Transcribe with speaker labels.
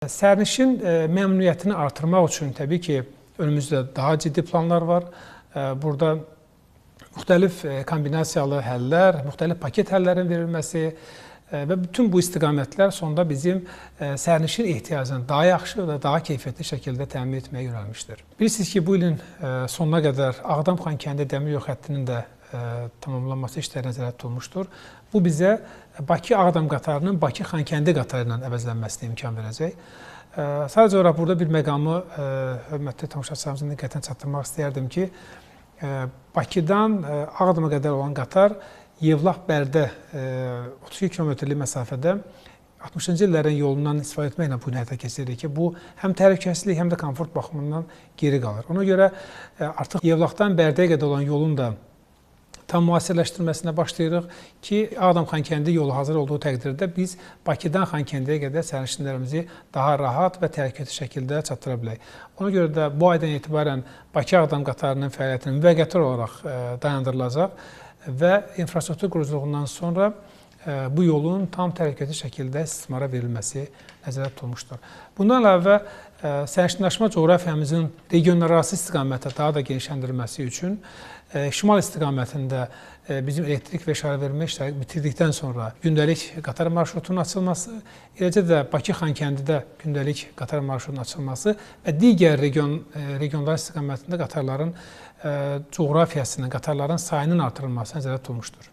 Speaker 1: Sərnişin məmnuniyyətini artırmaq üçün təbii ki, önümüzdə daha ciddi planlar var. Burada müxtəlif kombinasiyalı həllər, müxtəlif paket həllərin verilməsi və bütün bu istiqamətlər sonunda bizim sərnişin ehtiyacını daha yaxşı və daha keyfiyyətli şəkildə təmin etməyə yönəlmişdir. Bilirsiniz ki, bu ilin sonuna qədər Ağdam-Xankəndi dəmir yol xəttinin də tamamlanması işləri nəzərdə tutulmuşdur. Bu bizə Bakı-Ağdam qatarının Bakı-Xankəndi qatarı ilə əvəzlənməsinə imkan verəcək. Sadəcə olaraq burada bir məqamı hörmətli tamaşaçılarımızın diqqətinə çatdırmaq istəyərdim ki, Bakıdan Ağdama qədər olan qatar Yevlax-Bərdə 32 kilometrlik məsafədə 60-cı illərin yolundan istifadə etməklə bu həyata keçiririk ki, bu həm təhlükəsizlik, həm də komfort baxımından geri qalır. Ona görə artıq Yevlaxdan Bərdəyə qədər olan yolun da tam müasirləşdirməsinə başlayırıq ki, Ağdam-Xankəndi yolu hazır olduğu təqdirdə biz Bakıdan Xankəndiyə qədər sərnişinlərimizi daha rahat və təhlükəsiz şəkildə çatdıra bilək. Ona görə də bu aydan etibarən Bakı-Ağdam qatarının fəaliyyətini müvəqqəti olaraq dayandırılacaq və infrastruktur quruculuğundan sonra bu yolun tam təhlükəsiz şəkildə istismara verilməsi nəzərdə tutulmuşdur. Bundan əlavə, sərnişindaşıma coğrafiyamızın regionlararası istiqamətə daha da genişləndirilməsi üçün şimal istiqamətində bizim elektrik və işarəvermə işləri bitirdikdən sonra gündəlik qatar marşrutunun açılması, eləcə də Bakı-Xankəndidə gündəlik qatar marşrutunun açılması və digər regionlar istiqamətində qatarların coğrafiyasının, qatarların sayının artırılması nəzərdə tutulmuşdur.